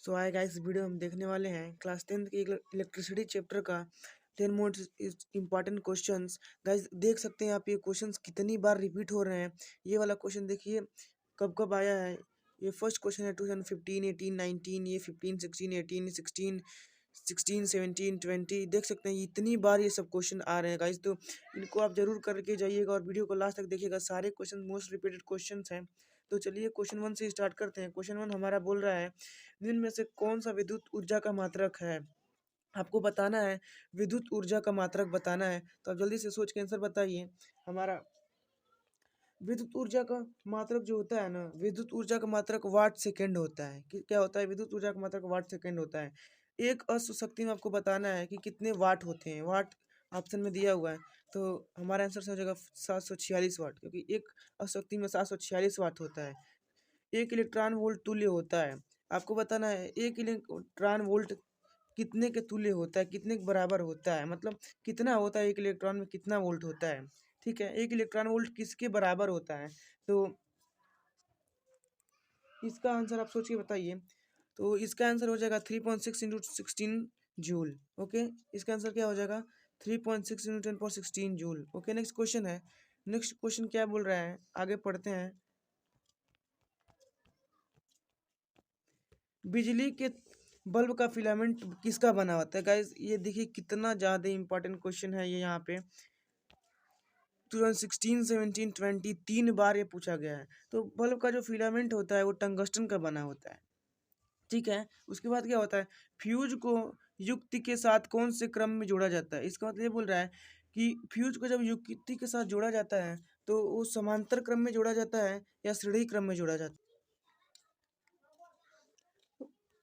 सो hi guys, video हम देखने वाले हैं क्लास 10th के इलेक्ट्रिसिटी चैप्टर का 10 मोस्ट इम्पॉर्टेंट क्वेश्चंस। गाइस देख सकते हैं आप, ये क्वेश्चंस कितनी बार रिपीट हो रहे हैं। ये वाला क्वेश्चन देखिए कब कब आया है। ये फर्स्ट क्वेश्चन है 2015, 18, 19, ये 15, 16, 18, 16, 16, 17, 20। देख सकते हैं इतनी बार ये सब क्वेश्चन आ रहे हैं गाइस, तो इनको आप जरूर करके जाइएगा और वीडियो को लास्ट तक देखिएगा। सारे क्वेश्चन मोस्ट रिपीटेड क्वेश्चंस हैं। तो चलिए क्वेश्चन 1 से स्टार्ट करते हैं। क्वेश्चन 1 हमारा बोल रहा है, निम्न में से कौन सा विद्युत ऊर्जा का मात्रक है। आपको बताना है, विद्युत ऊर्जा का मात्रक बताना है। तो आप जल्दी से सोच के आंसर बताइए। हमारा विद्युत ऊर्जा का मात्रक जो होता है ना, विद्युत ऊर्जा का मात्रक वाट सेकेंड होता है। क्या होता है? विद्युत ऊर्जा का मात्रक वाट सेकेंड होता है। एक अश्व शक्ति में आपको बताना है कि कितने वाट होते हैं। वाट ऑप्शन में दिया हुआ है, तो हमारा आंसर से हो जाएगा 746 वाट, क्योंकि एक अश्व शक्ति में 746 वाट होता है। एक इलेक्ट्रॉन वोल्ट तुल्य होता है। आपको बताना है एक इलेक्ट्रॉन वोल्ट कितने के तुल्य होता है, कितने के बराबर होता है, मतलब कितना होता है एक इलेक्ट्रॉन में कितना वोल्ट होता है। ठीक है, एक इलेक्ट्रॉन वोल्ट किसके बराबर होता है, तो इसका आंसर आप सोच के बताइए। तो इसका आंसर हो जाएगा 3.6 इंटू 16 जूल। ओके, इसका आंसर क्या हो जाएगा? 3.6 into 10 16 joule. Okay, next question है। नेक्स्ट क्वेश्चन क्या बोल रहा है, आगे पढ़ते हैं। बिजली के बल्ब का फिलामेंट किसका बना होता है। गाइस ये देखिए कितना ज़्यादा इंपॉर्टेंट क्वेश्चन है ये। यहाँ पे 2016, 17, 20 तीन बार ये पूछा गया है। तो बल्ब का जो फिलामेंट होता है वो टंगस्टन का बना होता है। ठीक है, उसके बाद क्या होता है, फ्यूज को युक्ति के साथ कौन से क्रम में जोड़ा जाता है। इसका मतलब ये बोल रहा है कि फ्यूज को जब युक्ति के साथ जोड़ा जाता है तो वो समांतर क्रम में जोड़ा जाता है या श्रेणी क्रम में जोड़ा जाता है।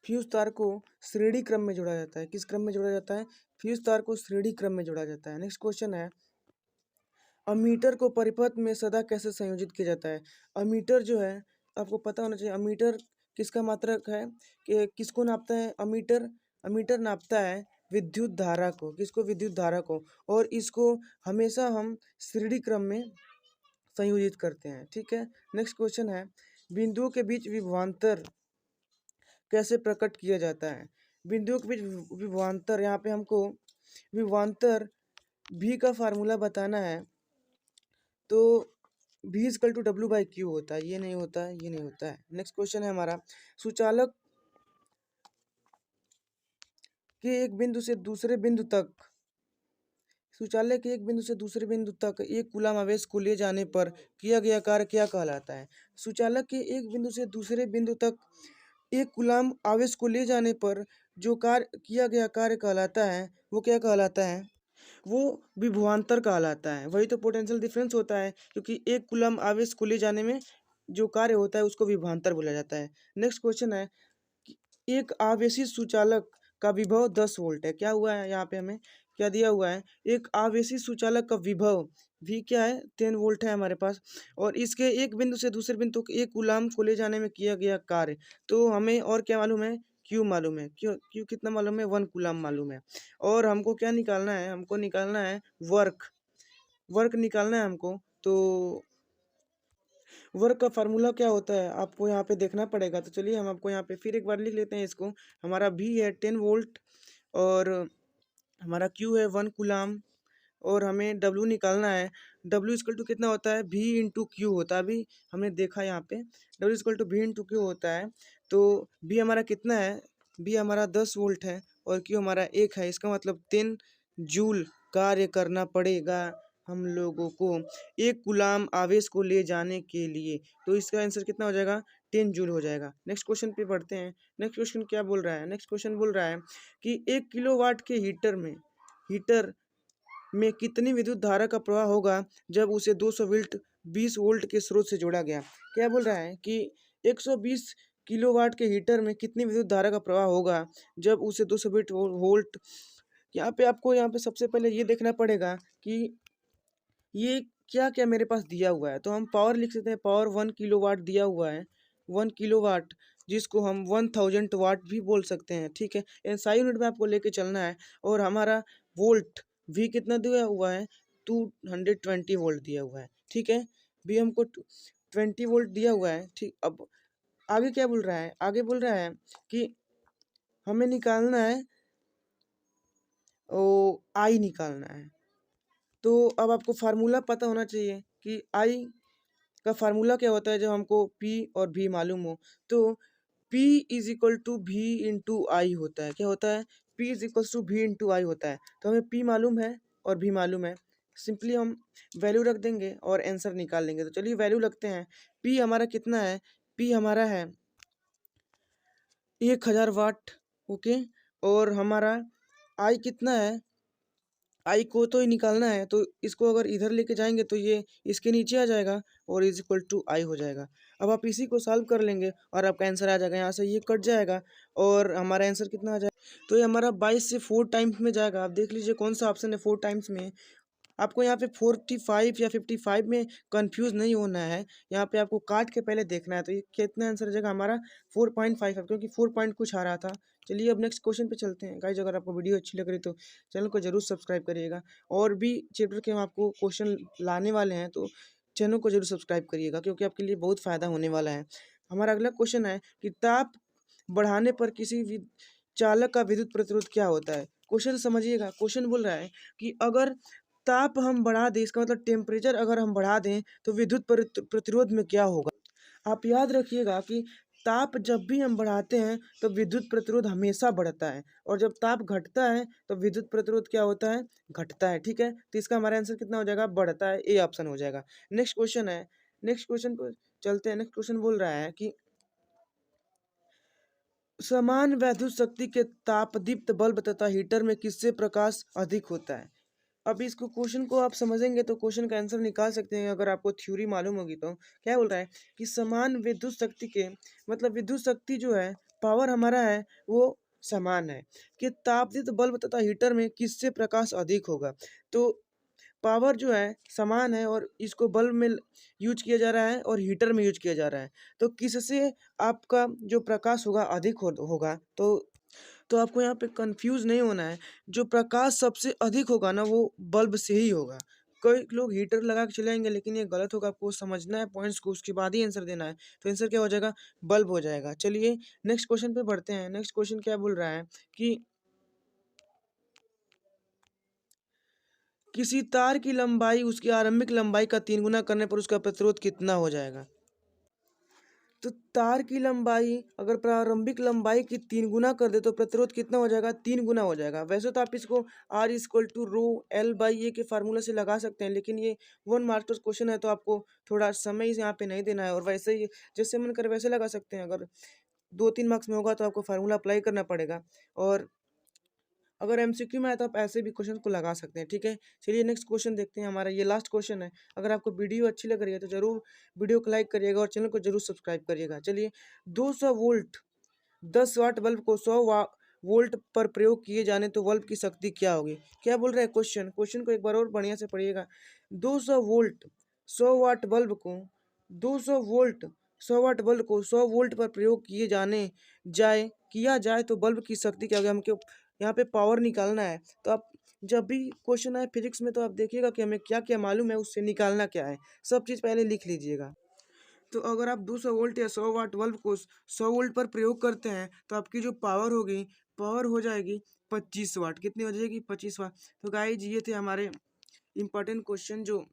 फ्यूज तार को श्रेणी क्रम में जोड़ा जाता है। किस क्रम में जोड़ा जाता है? फ्यूज तार को श्रेणी क्रम में जोड़ा जाता है। नेक्स्ट क्वेश्चन है, अमीटर को परिपथ में सदा कैसे संयोजित किया जाता है। अमीटर जो है आपको पता होना चाहिए। अमीटर किसका मात्रक है, कि किसको नापता है अमीटर? अमीटर नापता है विद्युत धारा को। किसको? विद्युत धारा को। और इसको हमेशा हम श्रेणी क्रम में संयोजित करते हैं। ठीक है, नेक्स्ट क्वेश्चन है, बिंदुओं के बीच विभवांतर कैसे प्रकट किया जाता है। बिंदुओं के बीच विभवांतर, यहाँ पे हमको विभवांतर भी का फार्मूला बताना है। तो V equal to W by Q होता है। ये नहीं होता है, ये नहीं होता है। नेक्स्ट क्वेश्चन है हमारा, सुचालक के एक बिंदु से दूसरे बिंदु तक सुचालक के एक बिंदु से दूसरे बिंदु तक एक कूलम आवेश को ले जाने पर किया गया कार्य क्या कहलाता है। सुचालक के एक बिंदु से दूसरे बिंदु तक एक कूलम आवेश को ले जाने पर जो कार्य किया गया कार्य कहलाता है, वो क्या कहलाता है? वो विभवांतर कहलाता है। वही तो पोटेंशियल डिफरेंस होता है, क्योंकि एक कूलम आवेश को ले जाने में जो कार्य होता है उसको विभवांतर बोला जाता है। नेक्स्ट क्वेश्चन है कि एक आवेशित सुचालक का विभव 10 वोल्ट है। क्या हुआ है यहाँ पे, हमें क्या दिया हुआ है? एक आवेशित सुचालक का विभव भी क्या है? 10 वोल्ट है हमारे पास। और इसके एक बिंदु से दूसरे बिंदु तक एक कूलम को ले जाने में किया गया कार्य, तो हमें और क्या मालूम है? क्यू मालूम है। क्यों क्यू कितना मालूम है? 1 कूलम मालूम है। और हमको क्या निकालना है? हमको निकालना है वर्क। वर्क निकालना है हमको। तो वर्क का फार्मूला क्या होता है आपको यहाँ पे देखना पड़ेगा। तो चलिए हम आपको यहाँ पे फिर एक बार लिख लेते हैं इसको। हमारा भी है 10 वोल्ट और हमारा क्यू है 1 कूलम और हमें डब्ल्यू निकालना है। डब्ल्यू इक्वल टू कितना होता है? भी इंटू क्यू होता है। अभी हमने देखा यहाँ पे डब्ल्यू इक्वल टू भी इंटू क्यू होता है। तो भी हमारा कितना है? भी हमारा 10 वोल्ट है और क्यू हमारा 1 है। इसका मतलब 10 जूल कार्य करना पड़ेगा हम लोगों को एक कूलम आवेश को ले जाने के लिए। तो इसका आंसर कितना हो जाएगा? 10 जूल हो जाएगा। नेक्स्ट क्वेश्चन पे पढ़ते हैं। नेक्स्ट क्वेश्चन क्या बोल रहा है? नेक्स्ट क्वेश्चन बोल रहा है कि 1 किलोवाट के हीटर में कितनी विद्युत धारा का प्रवाह होगा जब उसे 200 वोल्ट 20 वोल्ट के स्रोत से जोड़ा गया। क्या बोल रहा है कि 120 किलोवाट के हीटर में कितनी विद्युत धारा का प्रवाह होगा जब उसे 200 वोल्ट। यहाँ पे आपको यहाँ पे सबसे पहले ये देखना पड़ेगा कि ये क्या क्या मेरे पास दिया हुआ है। तो हम पावर लिख सकते हैं। पावर 1 किलोवाट दिया हुआ है, 1 किलोवाट, जिसको हम 1000 वाट भी बोल सकते हैं। ठीक है, एसआई यूनिट में आपको लेके चलना है। और हमारा वोल्ट भी कितना दिया हुआ है? 220 वोल्ट दिया हुआ है। ठीक है, भी हमको 20 वोल्ट दिया हुआ है। ठीक, अब आगे क्या बोल रहा है? आगे बोल रहा है कि हमें निकालना है ओ आई निकालना है। तो अब आपको फार्मूला पता होना चाहिए कि आई का फार्मूला क्या होता है जब हमको P और V मालूम हो। तो P is equal to V into I होता है। क्या होता है? P is equal to V into I होता है। तो हमें P मालूम है और V मालूम है, सिंपली हम वैल्यू रख देंगे और आंसर निकाल लेंगे। तो चलिए वैल्यू लगते हैं। P हमारा कितना है? P हमारा है 1000 वाट। ओके। और हमारा आई कितना है? आई को तो ही निकालना है, तो इसको अगर इधर लेके जाएंगे तो ये इसके नीचे आ जाएगा और इज इक्वल टू आई हो जाएगा। अब आप इसी को सॉल्व कर लेंगे और आपका आंसर आ जाएगा। यहाँ से ये कट जाएगा और हमारा आंसर कितना आ जाएगा? तो ये हमारा 22 से 4 टाइम्स में जाएगा। आप देख लीजिए कौन सा ऑप्शन है 4 टाइम्स में। आपको यहाँ पे 45 या 55 में कंफ्यूज नहीं होना है। यहाँ पे आपको काट के पहले देखना है। तो ये कितना आंसर हो जाएगा हमारा? 4.5 है, क्योंकि 4 पॉइंट कुछ आ रहा था। चलिए अब नेक्स्ट क्वेश्चन पे चलते हैं। गाइज अगर आपको वीडियो अच्छी लग रही तो चैनल को जरूर सब्सक्राइब करिएगा। और भी चैप्टर के हम आपको क्वेश्चन लाने वाले हैं, तो चैनल को जरूर सब्सक्राइब करिएगा, क्योंकि आपके लिए बहुत फ़ायदा होने वाला है। हमारा अगला क्वेश्चन है कि ताप बढ़ाने पर किसी भी चालक का विद्युत प्रतिरोध क्या होता है? क्वेश्चन समझिएगा। क्वेश्चन बोल रहा है कि अगर ताप हम बढ़ा दें, इसका मतलब टेम्परेचर अगर हम बढ़ा दें तो विद्युत प्रतिरोध में क्या होगा? आप याद रखिएगा कि ताप जब भी हम बढ़ाते हैं तो विद्युत प्रतिरोध हमेशा बढ़ता है, और जब ताप घटता है तो विद्युत प्रतिरोध क्या होता है? घटता है। ठीक है, तो इसका हमारा आंसर कितना हो जाएगा? बढ़ता है। ए ऑप्शन हो जाएगा। नेक्स्ट क्वेश्चन है। नेक्स्ट क्वेश्चन पर चलते हैं। नेक्स्ट क्वेश्चन बोल रहा है कि समान वैद्युत शक्ति के तापदीप्त बल्ब तथा हीटर में किससे प्रकाश अधिक होता है? अब इसको क्वेश्चन को आप समझेंगे तो क्वेश्चन का आंसर निकाल सकते हैं, अगर आपको थ्योरी मालूम होगी तो। क्या बोल रहा है कि समान विद्युत शक्ति के, मतलब विद्युत शक्ति जो है, पावर हमारा है वो समान है, कि तापदीप्त बल्ब तथा हीटर में किससे प्रकाश अधिक होगा। तो पावर जो है समान है और इसको बल्ब में यूज किया जा रहा है और हीटर में यूज किया जा रहा है, तो किससे आपका जो प्रकाश होगा अधिक होगा। तो आपको यहाँ पे कंफ्यूज नहीं होना है। जो प्रकाश सबसे अधिक होगा ना, वो बल्ब से ही होगा। कई लोग हीटर लगा के चले जाएंगे, लेकिन ये गलत होगा। आपको समझना है पॉइंट्स को, उसके बाद ही आंसर देना है। तो आंसर क्या हो जाएगा? बल्ब हो जाएगा। चलिए नेक्स्ट क्वेश्चन पे बढ़ते हैं। नेक्स्ट क्वेश्चन क्या बोल रहा है कि किसी तार की लंबाई उसकी आरंभिक लंबाई का 3 गुना करने पर उसका प्रतिरोध कितना हो जाएगा? तो तार की लंबाई अगर प्रारंभिक लंबाई की 3 गुना कर दे तो प्रतिरोध कितना हो जाएगा? 3 गुना हो जाएगा। वैसे तो आप इसको R equal to rho L by A के फार्मूला से लगा सकते हैं, लेकिन ये 1 मार्क्स क्वेश्चन है तो आपको थोड़ा समय यहाँ पे नहीं देना है। और वैसे ही जैसे मन करे वैसे लगा सकते हैं। अगर 2-3 मार्क्स में होगा तो आपको फार्मूला अप्लाई करना पड़ेगा, और अगर एमसीक्यू में है तो आप ऐसे भी क्वेश्चन को लगा सकते हैं। ठीक है, चलिए नेक्स्ट क्वेश्चन देखते हैं। हमारा ये लास्ट क्वेश्चन है। अगर आपको वीडियो अच्छी लग रही है तो जरूर वीडियो को लाइक करिएगा और चैनल को जरूर सब्सक्राइब करिएगा। चलिए 200 वोल्ट 10 वाट बल्ब को 100 वोल्ट पर प्रयोग किए जाने तो बल्ब की शक्ति क्या होगी? क्या बोल रहा है क्वेश्चन? क्वेश्चन को एक बार और बढ़िया से पढ़िएगा। 200 वोल्ट 100 वाट बल्ब को 200 वोल्ट 100 वाट बल्ब को 100 वोल्ट पर प्रयोग किया जाए तो बल्ब की शक्ति क्या होगी? हमको यहाँ पे पावर निकालना है। तो आप जब भी क्वेश्चन आए फिजिक्स में, तो आप देखिएगा कि हमें क्या क्या मालूम है, उससे निकालना क्या है। सब चीज़ पहले लिख लीजिएगा। तो अगर आप 200 वोल्ट या 100 वाट बल्ब को 100 वोल्ट पर प्रयोग करते हैं तो आपकी जो पावर होगी, पावर हो जाएगी 25 वाट। कितनी हो जाएगी? 25 वाट। तो गाइज ये थे हमारे इंपॉर्टेंट क्वेश्चन जो